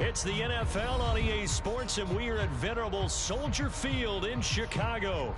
It's the NFL on EA Sports, and we are at venerable Soldier Field in Chicago.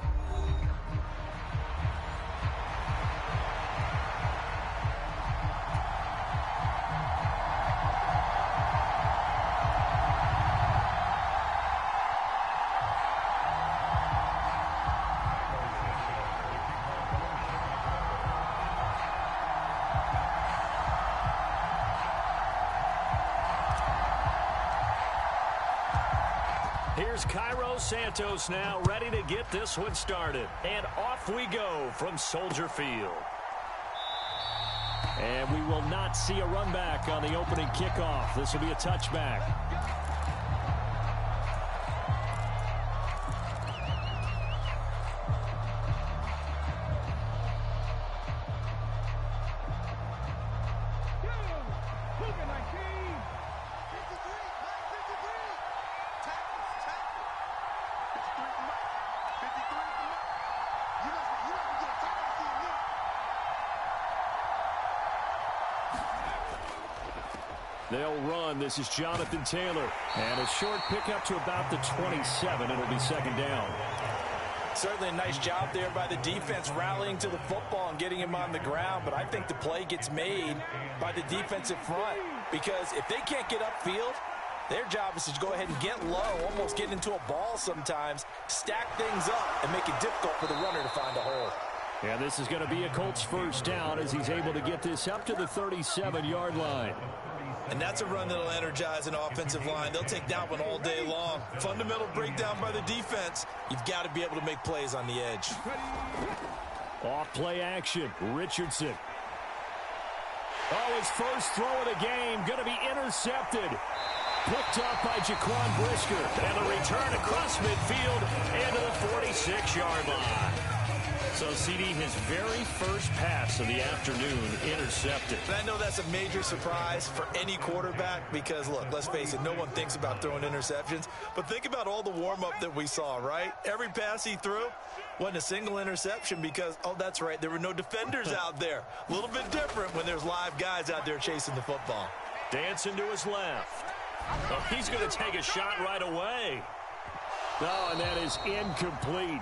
Here's Cairo Santos now, ready to get this one started. And off we go from Soldier Field. And we will not see a run back on the opening kickoff. This will be a touchback. They'll run. This is Jonathan Taylor. And a short pickup to about the 27. It'll be second down. Certainly a nice job there by the defense rallying to the football and getting him on the ground. But I think the play gets made by the defensive front. Because if they can't get upfield, their job is to go ahead and get low, almost get into a ball sometimes, stack things up, and make it difficult for the runner to find a hole. And this is going to be a Colts first down as he's able to get this up to the 37-yard line. And that's a run that'll energize an offensive line. They'll take that one all day long. Fundamental breakdown by the defense. You've got to be able to make plays on the edge. Off play action. Richardson. Oh, his first throw of the game going to be intercepted. Picked up by Jaquan Brisker. And the return across midfield into the 46-yard line. So, CD, his very first pass of the afternoon intercepted. And I know that's a major surprise for any quarterback because, look, let's face it, no one thinks about throwing interceptions. But think about all the warm-up that we saw, right? Every pass he threw wasn't a single interception because, oh, that's right, there were no defenders out there. A little bit different when there's live guys out there chasing the football. Dancing to his left. Oh, he's going to take a shot right away. Oh, and that is incomplete.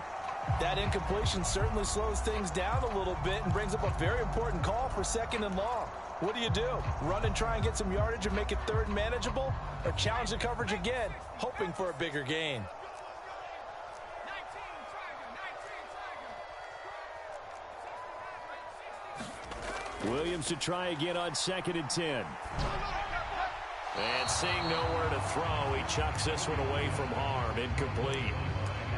That incompletion certainly slows things down a little bit and brings up a very important call for second and long. What do? Run and try and get some yardage and make it third and manageable? Or challenge the coverage again, hoping for a bigger gain? Williams to try again on 2nd and 10. And seeing nowhere to throw, he chucks this one away from harm. Incomplete.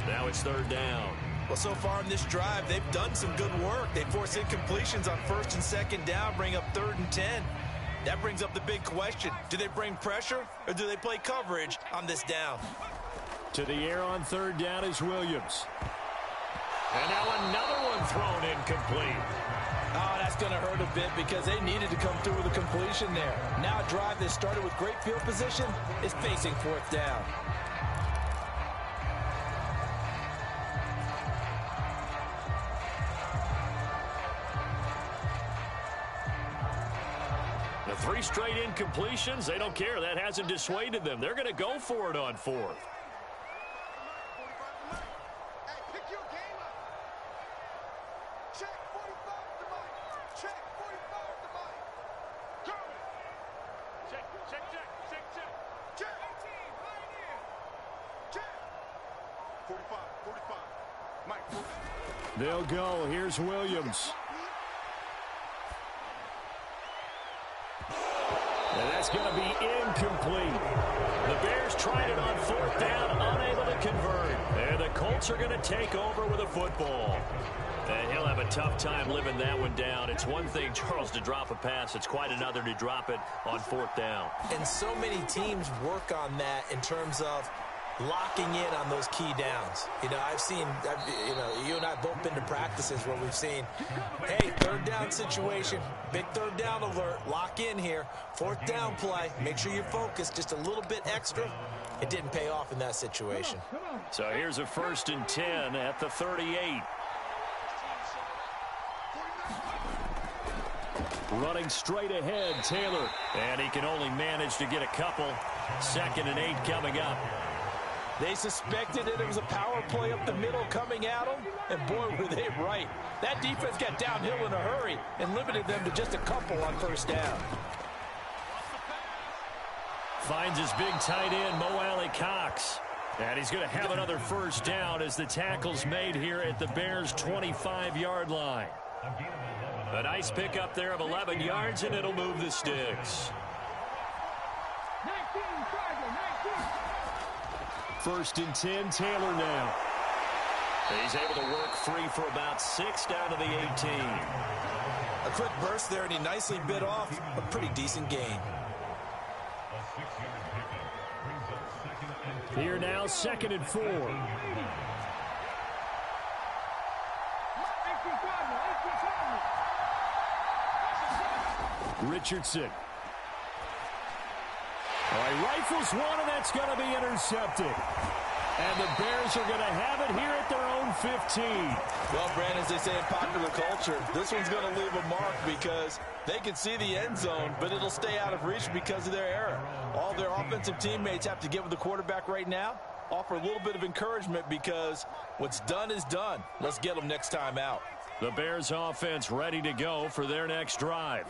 Now it's third down. Well, so far in this drive, they've done some good work. They force incompletions on 1st and 2nd down, bring up 3rd and 10. That brings up the big question. Do they bring pressure or do they play coverage on this down? To the air on 3rd down is Williams. And now another one thrown incomplete. Oh, that's going to hurt a bit because they needed to come through with a completion there. Now a drive that started with great field position is facing 4th down. The 3 straight incompletions, they don't care. That hasn't dissuaded them. They're going to go for it on 4th. They'll go. Here's Williams. And that's going to be incomplete. The Bears tried it on 4th down, unable to convert. And the Colts are going to take over with a football. And he'll have a tough time living that one down. It's one thing, Charles, to drop a pass. It's quite another to drop it on 4th down. And so many teams work on that in terms of locking in on those key downs. You know, you and I have both been to practices where we've seen, hey, 3rd down situation, big 3rd down alert, lock in here, 4th down play, make sure you're focused just a little bit extra. It didn't pay off in that situation. So here's a 1st and 10 at the 38. Running straight ahead, Taylor. And he can only manage to get a couple. 2nd and 8 coming up. They suspected that it was a power play up the middle coming at them, and boy, were they right. That defense got downhill in a hurry and limited them to just a couple on first down. Finds his big tight end, Mo Alley-Cox. And he's going to have another first down as the tackle's made here at the Bears' 25-yard line. A nice pickup there of 11 yards, and it'll move the sticks. 1st and 10, Taylor now. He's able to work free for about 6 down to the 18. A quick burst there, and he nicely bit off a pretty decent gain. Here now, 2nd and 4. Richardson. All right, rifles one, and that's going to be intercepted. And the Bears are going to have it here at their own 15. Well, Brandon, as they say in popular culture, this one's going to leave a mark because they can see the end zone, but it'll stay out of reach because of their error. All their offensive teammates have to get with the quarterback right now, offer a little bit of encouragement because what's done is done. Let's get them next time out. The Bears offense ready to go for their next drive.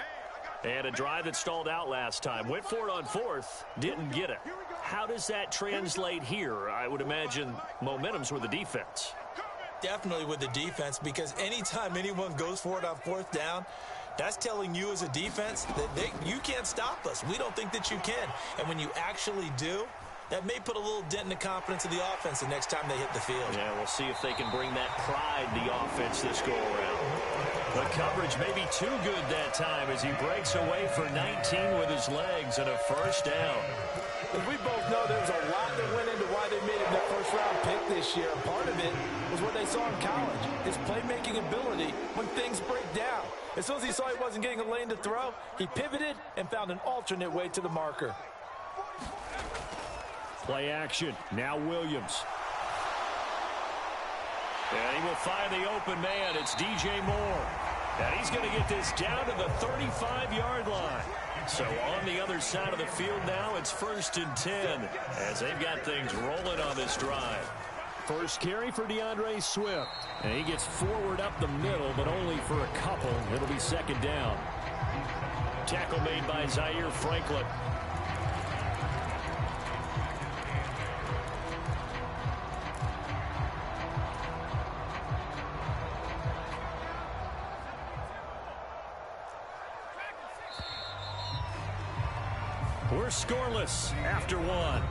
And a drive that stalled out last time. Went for it on 4th, didn't get it. How does that translate here? I would imagine momentum's with the defense. Definitely with the defense, because anytime anyone goes for it on 4th down, that's telling you as a defense that you can't stop us. We don't think that you can. And when you actually do, that may put a little dent in the confidence of the offense the next time they hit the field. Yeah, we'll see if they can bring that pride to the offense this go-around. The coverage may be too good that time as he breaks away for 19 with his legs and a first down. As we both know, there was a lot that went into why they made him their first-round pick this year. Part of it was what they saw in college, his playmaking ability when things break down. As soon as he saw he wasn't getting a lane to throw, he pivoted and found an alternate way to the marker. Play action. Now Williams. And he will find the open man. It's DJ Moore. And he's going to get this down to the 35-yard line. So on the other side of the field now, it's 1st and 10 as they've got things rolling on this drive. First carry for DeAndre Swift. And he gets forward up the middle, but only for a couple. It'll be 2nd down. Tackle made by Zaire Franklin. We're scoreless after 1.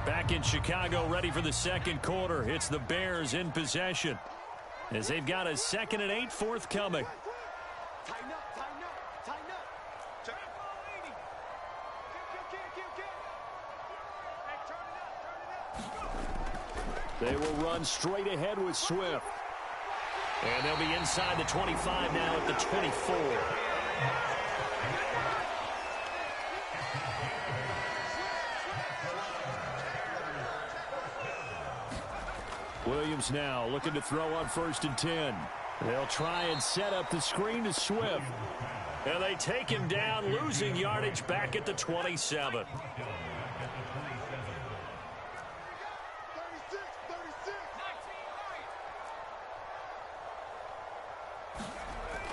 Back in Chicago, ready for the 2nd quarter. It's the Bears in possession as they've got a 2nd and 8 forthcoming. They will run straight ahead with Swift. And they'll be inside the 25 now at the 24. Williams now looking to throw on 1st and 10. They'll try and set up the screen to Swift. And they take him down, losing yardage back at the 27.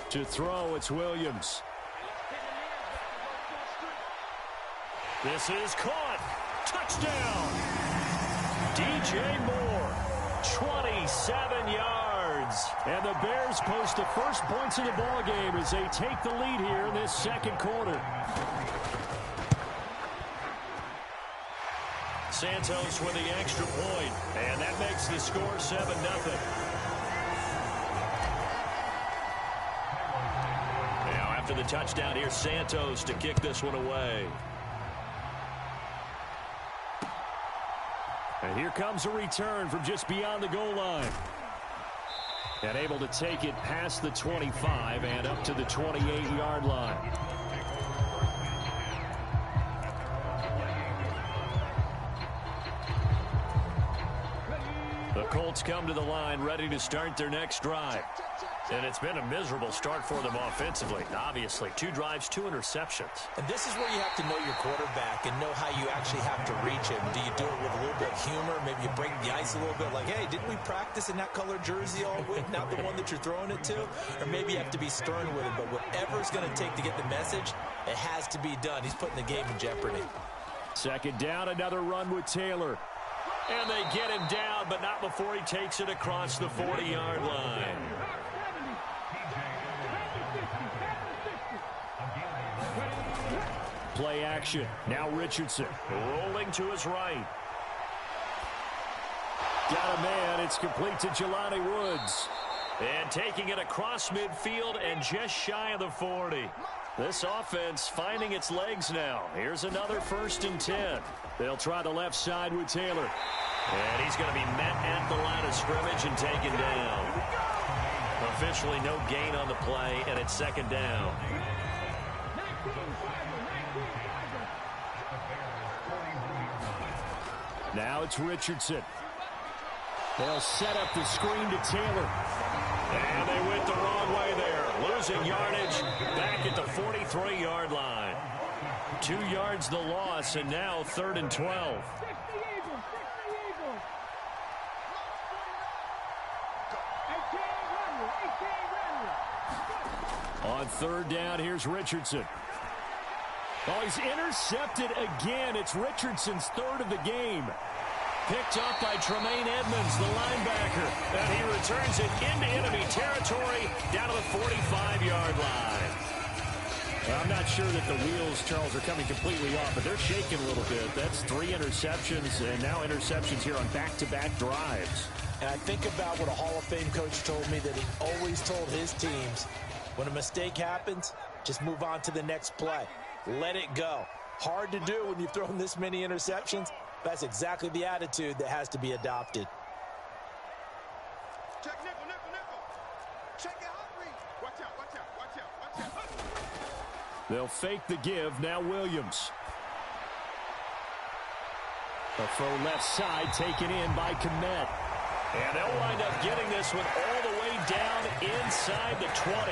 To throw, it's Williams. This is caught. Touchdown. DJ Moore, 27 yards. And the Bears post the first points of the ballgame as they take the lead here in this 2nd quarter. Santos with the extra point, and that makes the score 7-0. After the touchdown, here's Santos to kick this one away. And here comes a return from just beyond the goal line. And able to take it past the 25 and up to the 28-yard line. The Colts come to the line ready to start their next drive. And it's been a miserable start for them offensively. Obviously, 2 drives, 2 interceptions. And this is where you have to know your quarterback and know how you actually have to reach him. Do you do it with a little bit of humor? Maybe you break the ice a little bit like, hey, didn't we practice in that color jersey all week, not the one that you're throwing it to? Or maybe you have to be stern with him. But whatever it's going to take to get the message, it has to be done. He's putting the game in jeopardy. Second down, another run with Taylor. And they get him down, but not before he takes it across the 40-yard line. Play action. Now Richardson rolling to his right. Got a man. It's complete to Jelani Woods. And taking it across midfield and just shy of the 40. This offense finding its legs now. Here's another 1st and 10. They'll try the left side with Taylor. And he's going to be met at the line of scrimmage and taken down. Officially no gain on the play, and it's 2nd down. Now it's Richardson. They'll set up the screen to Taylor. And they went the wrong way there. Losing yardage back at the 43-yard line. 2 yards the loss, and now 3rd and 12. On 3rd down, here's Richardson. Oh, he's intercepted again. It's Richardson's 3rd of the game. Picked up by Tremaine Edmonds, the linebacker. And he returns it into enemy territory down to the 45-yard line. Well, I'm not sure that the wheels, Charles, are coming completely off, but they're shaking a little bit. That's 3 interceptions, and now interceptions here on back-to-back drives. And I think about what a Hall of Fame coach told me, that he always told his teams, when a mistake happens, just move on to the next play. Let it go. Hard to do when you've thrown this many interceptions. That's exactly the attitude that has to be adopted. Check nickel, nickel, nickel. Check it out, read. Watch out, watch out, watch out, watch out. They'll fake the give. Now Williams. The throw left side taken in by Komet. And they'll wind up getting this one all the way down inside the 20.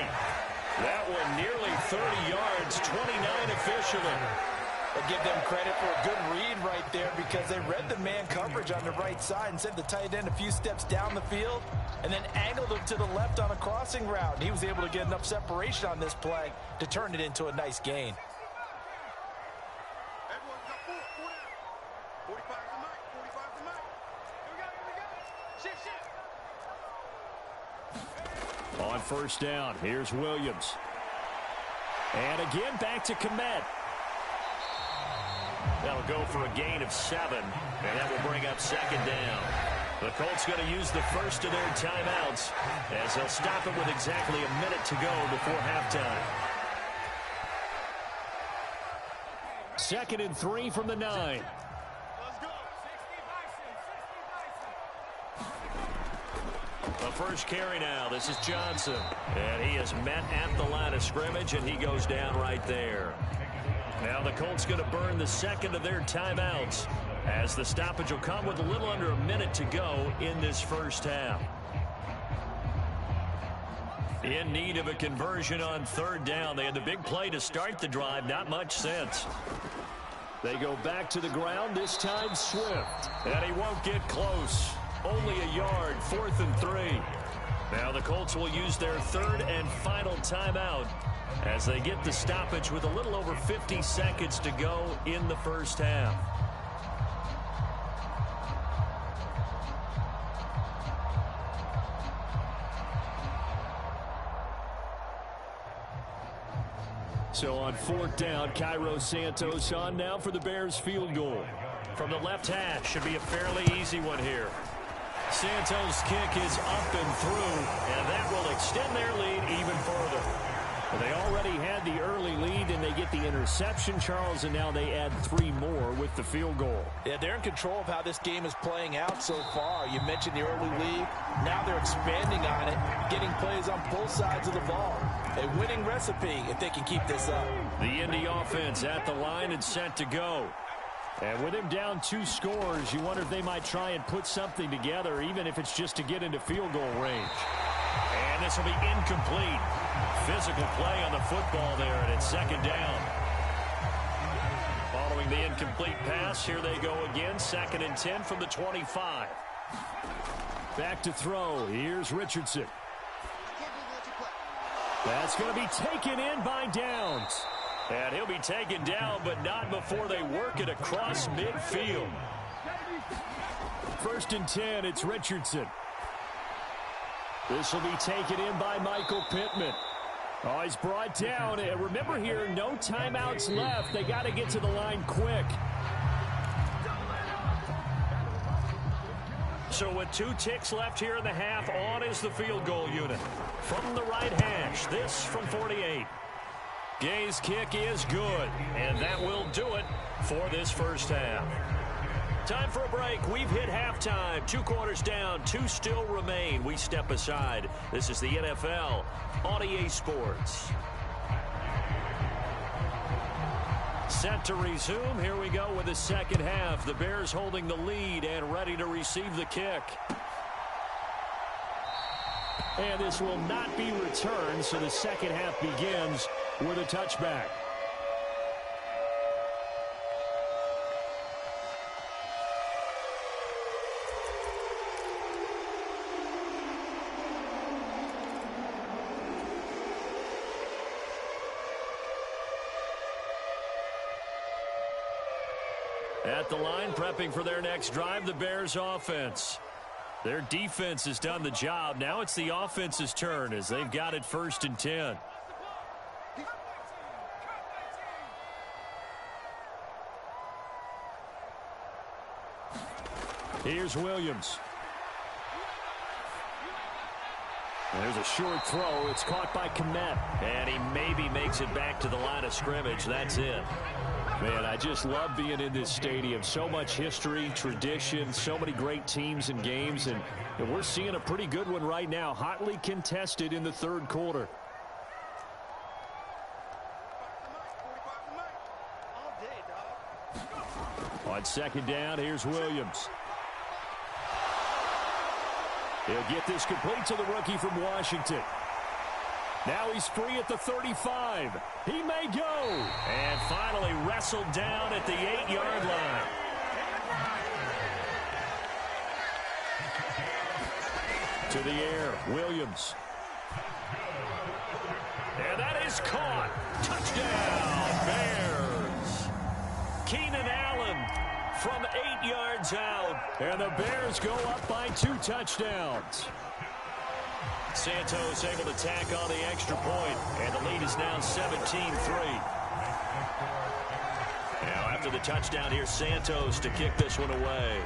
That one nearly 30 yards, 29 officially. I give them credit for a good read right there, because they read the man coverage on the right side and sent the tight end a few steps down the field and then angled him to the left on a crossing route. And he was able to get enough separation on this play to turn it into a nice gain. Everyone's got 4 down. 45 to Mike, 45 to Mike. Here we go, here we go. Shit, shit. On 1st down, here's Williams. And again back to Komet. That'll go for a gain of 7, and that will bring up 2nd down. The Colts going to use the first of their timeouts as they'll stop it with exactly a minute to go before halftime. 2nd and 3 from the 9. Let's go. The first carry now. This is Johnson. And he is met at the line of scrimmage, and he goes down right there. Now the Colts going to burn the 2nd of their timeouts as the stoppage will come with a little under a minute to go in this first half. In need of a conversion on 3rd down. They had the big play to start the drive. Not much sense. They go back to the ground, this time Swift. And he won't get close. Only a yard, 4th and 3. Now the Colts will use their 3rd and final timeout as they get the stoppage with a little over 50 seconds to go in the first half. So on 4th down, Cairo Santos on now for the Bears field goal. From the left hash, should be a fairly easy one here. Santos' kick is up and through, and that will extend their lead even further. They already had the early lead, and they get the interception, Charles, and now they add 3 more with the field goal. Yeah, they're in control of how this game is playing out so far. You mentioned the early lead. Now they're expanding on it, getting plays on both sides of the ball. A winning recipe if they can keep this up. The Indy offense at the line and set to go. And with him down 2 scores, you wonder if they might try and put something together, even if it's just to get into field goal range. And this will be incomplete. Physical play on the football there, and it's second down. Following the incomplete pass, here they go again. 2nd and 10 from the 25. Back to throw. Here's Richardson. That's going to be taken in by Downs. And he'll be taken down, but not before they work it across midfield. 1st and 10, it's Richardson. This will be taken in by Michael Pittman. Oh, he's brought down. And remember here, no timeouts left. They got to get to the line quick. So with 2 ticks left here in the half, on is the field goal unit. From the right hash, this from 48. Gay's kick is good, and that will do it for this first half. Time for a break. We've hit halftime. 2 quarters down, 2 still remain. We step aside. This is the NFL on EA Sports. Set to resume. Here we go with the second half. The Bears holding the lead and ready to receive the kick. And this will not be returned, so the second half begins with a touchback. At the line, prepping for their next drive, the Bears offense. Their defense has done the job. Now it's the offense's turn as they've got it 1st and 10. Here's Williams. There's a short throw. It's caught by Komet. And he maybe makes it back to the line of scrimmage. That's it. Man, I just love being in this stadium. So much history, tradition, so many great teams and games. And we're seeing a pretty good one right now. Hotly contested in the 3rd quarter. On 2nd down, here's Williams. He'll get this complete to the rookie from Washington. Now he's free at the 35. He may go. And finally wrestled down at the 8-yard line. To the air, Williams. And that is caught. Touchdown, Bears. Keenan Allen from 8 yards out. And the Bears go up by 2 touchdowns. Santos able to tack on the extra point, and the lead is now 17-3. Now after the touchdown here, Santos to kick this one away.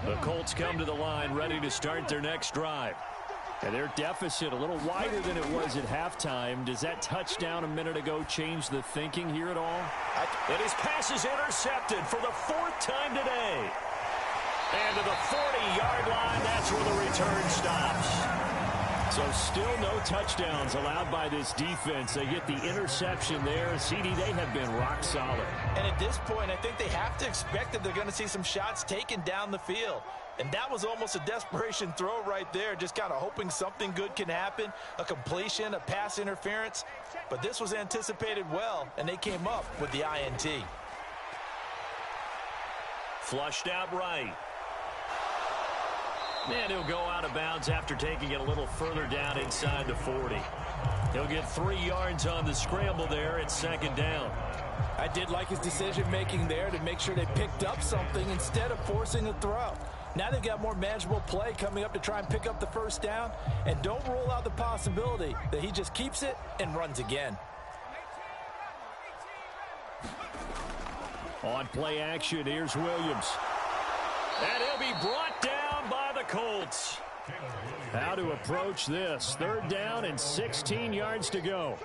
The Colts come to the line ready to start their next drive. And their deficit a little wider than it was at halftime. Does that touchdown a minute ago change the thinking here at all? And his pass is intercepted for the 4th time today. And to the 40-yard line, that's where the return stops. So still no touchdowns allowed by this defense. They get the interception there. CD, they have been rock solid. And at this point, I think they have to expect that they're going to see some shots taken down the field. And that was almost a desperation throw right there, just kind of hoping something good can happen, a completion, a pass interference. But this was anticipated well, and they came up with the INT. Flushed out right. And he'll go out of bounds after taking it a little further down inside the 40. He'll get 3 yards on the scramble there at 2nd down. I did like his decision-making there to make sure they picked up something instead of forcing a throw. Now they've got more manageable play coming up to try and pick up the 1st down. And don't rule out the possibility that he just keeps it and runs again. On play action, here's Williams. And he'll be brought down by the Colts. How to approach this. 3rd down and 16 yards to go.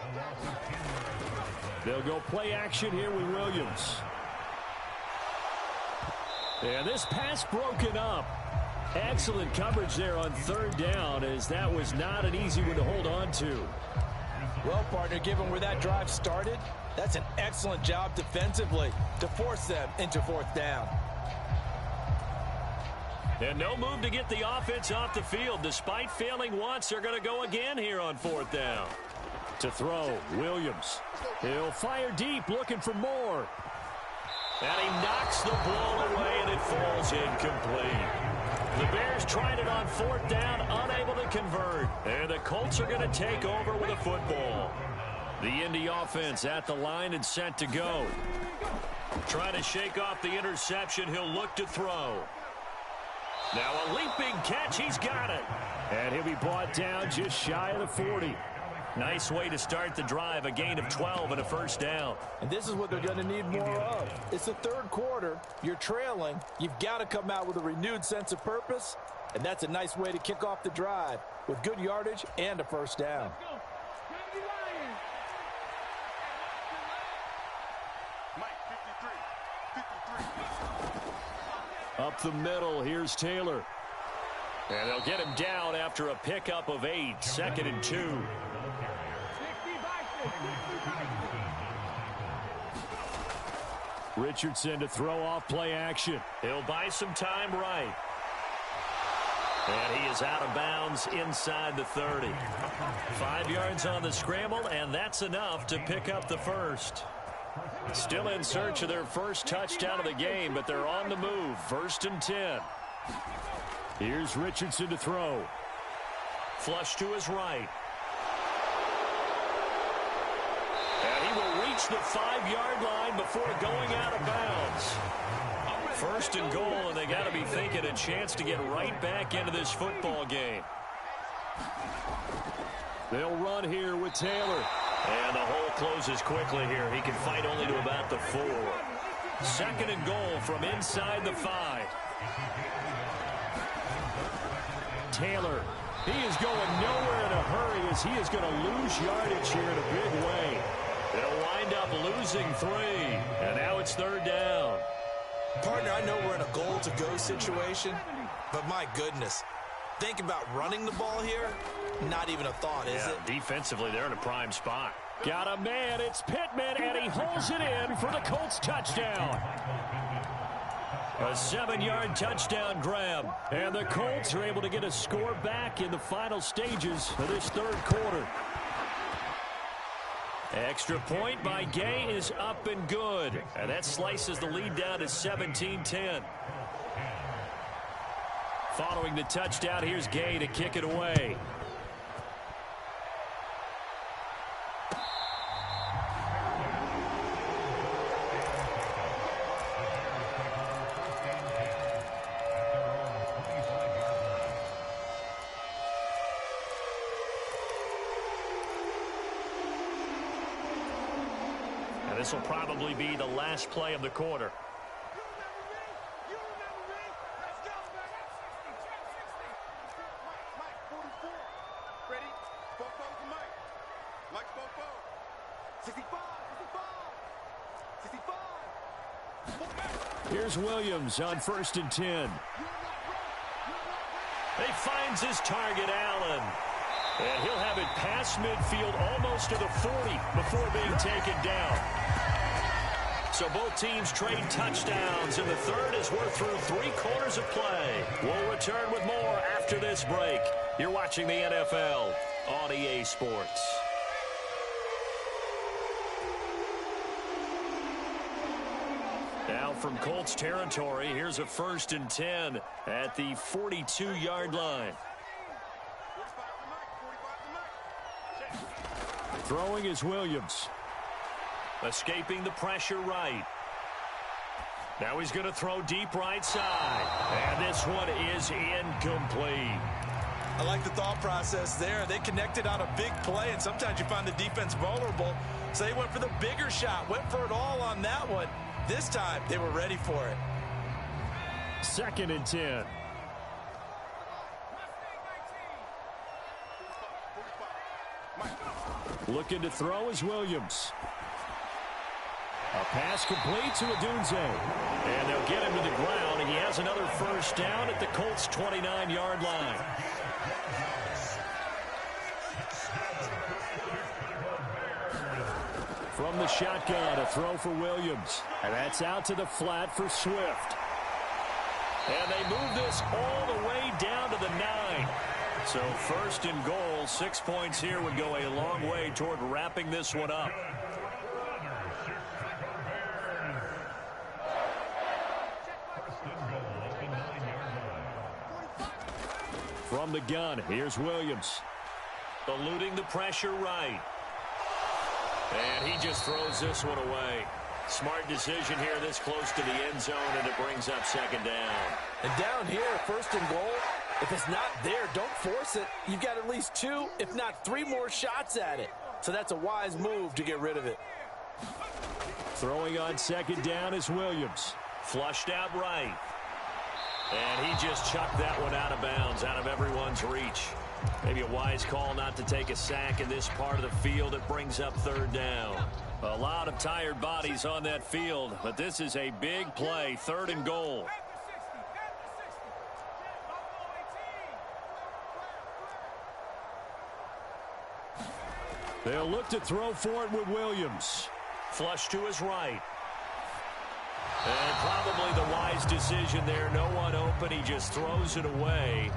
They'll go play action here with Williams. And this pass broken up. Excellent coverage there on 3rd down, as that was not an easy one to hold on to. Well, partner, given where that drive started, that's an excellent job defensively to force them into 4th down. And no move to get the offense off the field. Despite failing once, they're going to go again here on 4th down. To throw, Williams. He'll fire deep, looking for more. And he knocks the ball away, and it falls incomplete. The Bears tried it on 4th down, unable to convert. And the Colts are going to take over with a football. The Indy offense at the line and set to go. Trying to shake off the interception. He'll look to throw. Now a leaping catch. He's got it. And he'll be brought down just shy of the 40. Nice way to start the drive. A gain of 12 and a 1st down. And this is what they're going to need more of. It's the 3rd quarter. You're trailing. You've got to come out with a renewed sense of purpose. And that's a nice way to kick off the drive with good yardage and a 1st down. Up the middle, here's Taylor. And they'll get him down after a pickup of 8, 2nd and 2. Richardson to throw off play action. He'll buy some time right. And he is out of bounds inside the 30. 5 yards on the scramble, and that's enough to pick up the 1st. Still in search of their first touchdown of the game, but they're on the move. 1st and 10. Here's Richardson to throw. Flush to his right. And he will reach the 5-yard line before going out of bounds. 1st and goal, and they got to be thinking a chance to get right back into this football game. They'll run here with Taylor. And the hole closes quickly here. He can fight only to about the 4. 2nd and goal from inside the 5. Taylor, he is going nowhere in a hurry, as he is going to lose yardage here in a big way. They'll wind up losing 3. And now it's 3rd down. Partner, I know we're in a goal-to-go situation, but my goodness, think about running the ball here. Not even a thought, is it? Defensively, they're in a prime spot. Got a man, it's Pittman, and he holds it in for the Colts touchdown. A 7-yard touchdown grab. And the Colts are able to get a score back in the final stages of this 3rd quarter. Extra point by Gay is up and good. And that slices the lead down to 17-10. Following the touchdown, here's Gay to kick it away. This will probably be the last play of the quarter. Here's Williams on 1st and 10. He finds his target, Allen. And he'll have it past midfield almost to the 40 before being taken down. So both teams trade touchdowns, and the 3rd as we're through 3 quarters of play. We'll return with more after this break. You're watching the NFL on EA Sports. Now from Colts territory, here's a 1st and 10 at the 42-yard line. Throwing is Williams. Escaping the pressure right. Now he's going to throw deep right side. And this one is incomplete. I like the thought process there. They connected on a big play, and sometimes you find the defense vulnerable. So they went for the bigger shot, went for it all on that one. This time, they were ready for it. 2nd and 10. Looking to throw is Williams. A pass complete to Odunze. And they'll get him to the ground, and he has another first down at the Colts' 29-yard line. From the shotgun, a throw for Williams. And that's out to the flat for Swift. And they move this all the way down to the 9. So first and goal, 6 points here would go a long way toward wrapping this one up. From the gun, here's Williams. Eluding the pressure right. And he just throws this one away. Smart decision here this close to the end zone, and it brings up second down. And down here, first and goal, if it's not there, don't force it. You've got at least 2, if not 3 more shots at it. So that's a wise move to get rid of it. Throwing on second down is Williams. Flushed out right. And he just chucked that one out of bounds, out of everyone's reach. Maybe a wise call not to take a sack in this part of the field. It brings up third down. A lot of tired bodies on that field, but this is a big play, third and goal. They'll look to throw for it with Williams. Flush to his right. And probably the wise decision there. No one open. He just throws it away.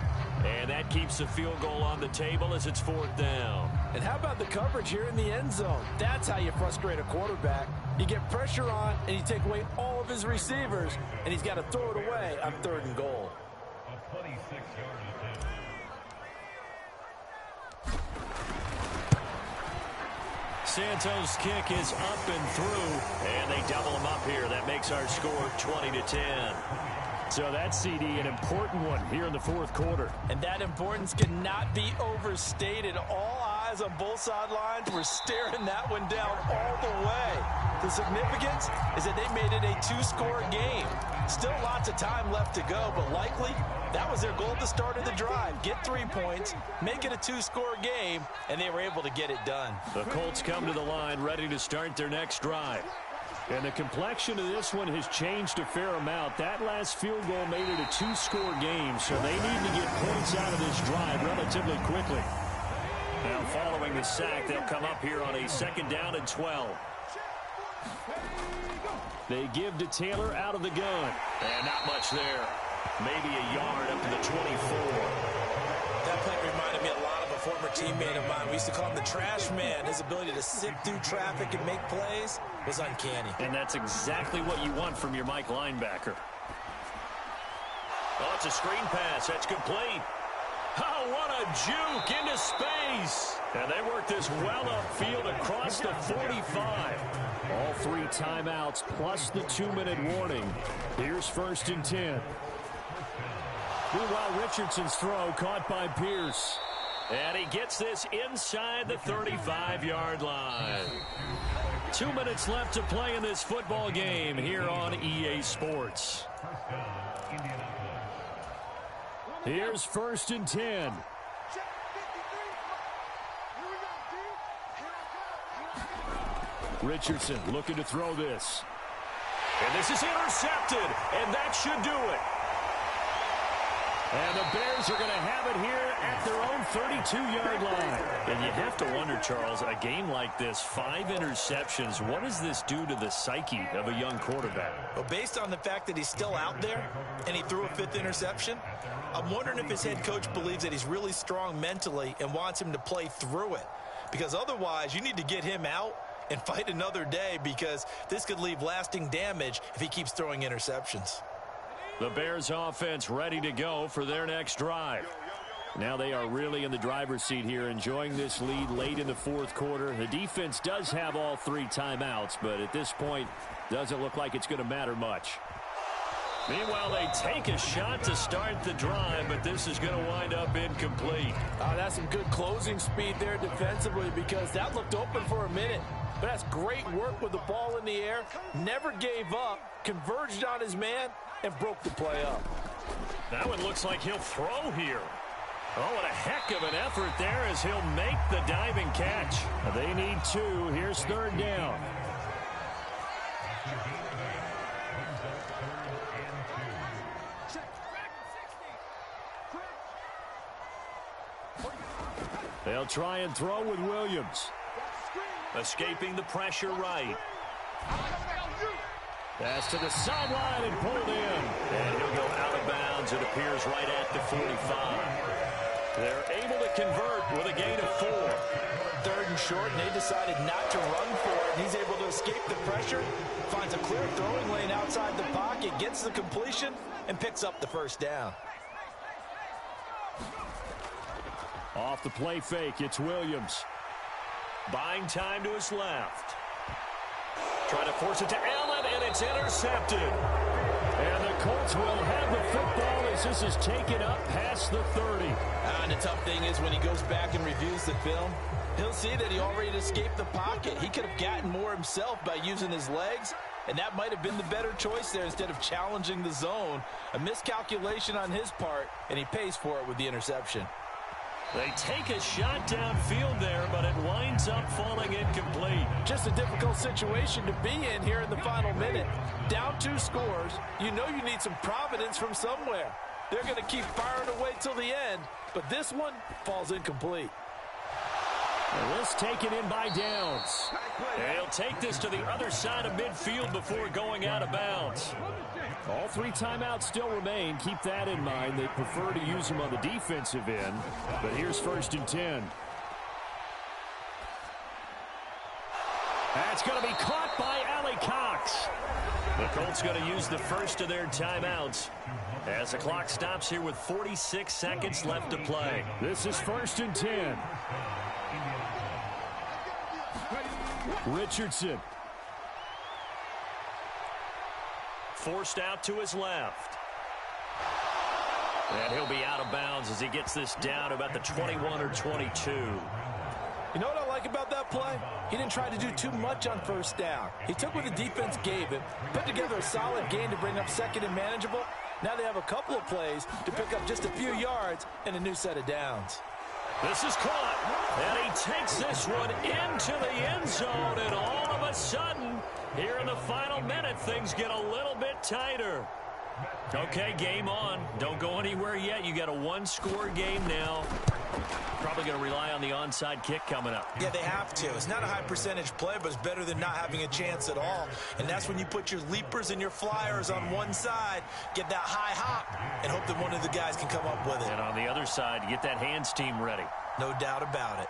And that keeps the field goal on the table as it's fourth down. And how about the coverage here in the end zone? That's how you frustrate a quarterback. You get pressure on, and you take away all of his receivers, and he's got to throw it away on third and goal. A 26-yard attempt. Santos' kick is up and through, and they double him up here. That makes our score 20-10. So that's, CD, an important one here in the fourth quarter. And that importance cannot be overstated. All eyes on both sidelines were staring that one down all the way. The significance is that they made it a 2-score game. Still lots of time left to go, but likely that was their goal at the start of the drive. Get 3 points, make it a 2-score game, and they were able to get it done. The Colts come to the line ready to start their next drive. And the complexion of this one has changed a fair amount. That last field goal made it a 2-score game, so they need to get points out of this drive relatively quickly. Now, following the sack, they'll come up here on a second down and 12. They give to Taylor out of the gun. And not much there. Maybe a yard up to the 24. That play reminded me a lot of a former teammate of mine. We used to call him the trash man. His ability to sift through traffic and make plays was uncanny. And that's exactly what you want from your Mike linebacker. Oh, it's a screen pass. That's complete. Oh, what a juke into space. And they work this well upfield across the 45. All 3 timeouts plus the 2-minute warning. Here's first and 10. Meanwhile, Richardson's throw caught by Pierce. And he gets this inside the 35-yard line. 2 minutes left to play in this football game here on EA Sports. Here's first and 10. Richardson looking to throw this. And this is intercepted, and that should do it. And the Bears are going to have it here at their own 32-yard line. And you have to wonder, Charles, a game like this, 5 interceptions, what does this do to the psyche of a young quarterback? Well, based on the fact that he's still out there and he threw a 5th interception, I'm wondering if his head coach believes that he's really strong mentally and wants him to play through it. Because otherwise, you need to get him out and fight another day, because this could leave lasting damage if he keeps throwing interceptions. The Bears offense ready to go for their next drive. Now they are really in the driver's seat here, enjoying this lead late in the fourth quarter. The defense does have all 3 timeouts, but at this point, doesn't look like it's going to matter much. Meanwhile, they take a shot to start the drive, but this is going to wind up incomplete. That's some good closing speed there defensively, because that looked open for a minute. But that's great work with the ball in the air. Never gave up, converged on his man, and broke the play up. That one looks like he'll throw here. Oh, and a heck of an effort there as he'll make the diving catch. They need 2. Here's 3rd down. They'll try and throw with Williams. Escaping the pressure right. Pass to the sideline and pulled in. And he'll go out of bounds, it appears, right at the 45. They're able to convert with a gain of 4. 3rd and short, and they decided not to run for it. And he's able to escape the pressure, finds a clear throwing lane outside the pocket, gets the completion, and picks up the 1st down. Off the play fake, it's Williams. Buying time to his left. Trying to force it to Allen, and it's intercepted. And the Colts will have the football as this is taken up past the 30. And the tough thing is when he goes back and reviews the film, he'll see that he already escaped the pocket. He could have gotten more himself by using his legs, and that might have been the better choice there instead of challenging the zone. A miscalculation on his part, and he pays for it with the interception. They take a shot downfield there, but it winds up falling incomplete. Just a difficult situation to be in here in the final minute. Down 2 scores, you know you need some providence from somewhere. They're going to keep firing away till the end, but this one falls incomplete. And this taken in by Downs. And he'll take this to the other side of midfield before going out of bounds. All 3 timeouts still remain. Keep that in mind. They prefer to use them on the defensive end. But here's 1st and 10. That's going to be caught by Ali Cox. The Colts going to use the first of their timeouts as the clock stops here with 46 seconds left to play. This is 1st and 10. Richardson. Forced out to his left. And he'll be out of bounds as he gets this down about the 21 or 22. You know what I like about that play? He didn't try to do too much on 1st down. He took what the defense gave him, put together a solid gain to bring up 2nd and manageable. Now they have a couple of plays to pick up just a few yards and a new set of downs. This is caught, and he takes this one into the end zone, and all of a sudden, here in the final minute, things get a little bit tighter. Okay, game on. Don't go anywhere yet. You got a 1-score game now. Probably going to rely on the onside kick coming up. Yeah, they have to. It's not a high percentage play, but it's better than not having a chance at all. And that's when you put your leapers and your flyers on one side, get that high hop, and hope that one of the guys can come up with it. And on the other side, get that hands team ready. No doubt about it.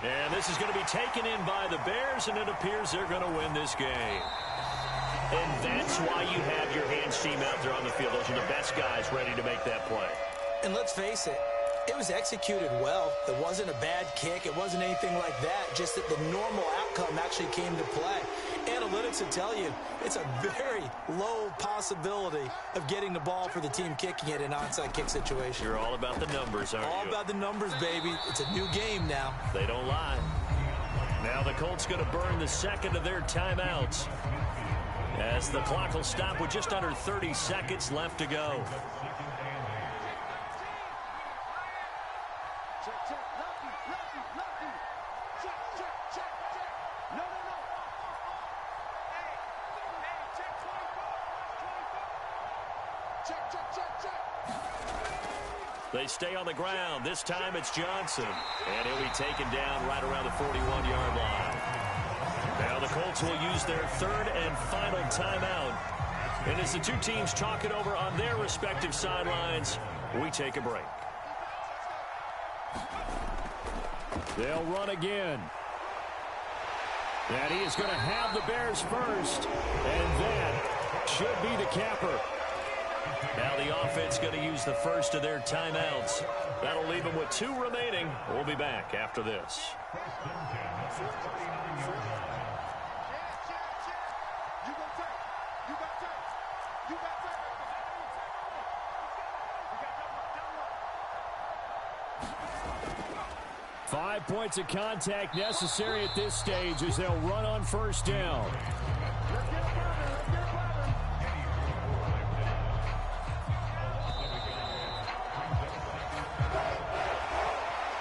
And this is going to be taken in by the Bears, and it appears they're going to win this game. And that's why you have your hands team out there on the field. Those are the best guys ready to make that play. And let's face it, it was executed well. It wasn't a bad kick. It wasn't anything like that. Just that the normal outcome actually came to play. Analytics will tell you it's a very low possibility of getting the ball for the team kicking it in an onside kick situation. You're all about the numbers, aren't you? All about the numbers, baby. It's a new game now. They don't lie. Now the Colts going to burn the second of their timeouts, as the clock will stop with just under 30 seconds left to go. They stay on the ground. This time it's Johnson. And he'll be taken down right around the 41-yard line. Now the Colts will use their third and final timeout. And as the two teams talk it over on their respective sidelines, we take a break. They'll run again. And he is going to have the Bears first. And that should be the capper. Now the offense going to use the first of their timeouts. That'll leave them with 2 remaining. We'll be back after this. You got time. 5 points of contact necessary at this stage as they'll run on first down.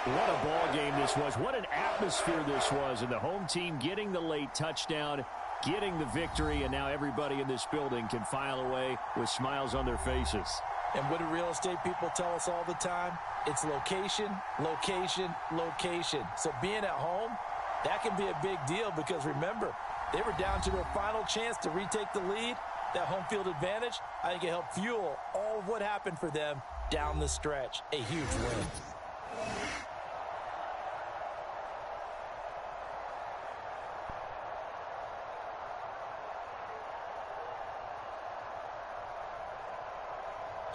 What a ball game this was. What an atmosphere this was. And the home team getting the late touchdown, getting the victory, and now everybody in this building can file away with smiles on their faces. And what do real estate people tell us all the time? It's location, location, location. So being at home, that can be a big deal because, remember, they were down to their final chance to retake the lead. That home field advantage, I think it helped fuel all of what happened for them down the stretch. A huge win.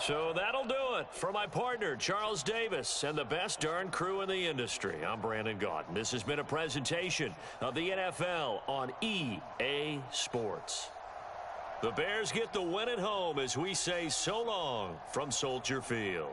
So that'll do it for my partner, Charles Davis, and the best darn crew in the industry. I'm Brandon Gaudin. This has been a presentation of the NFL on EA Sports. The Bears get the win at home as we say so long from Soldier Field.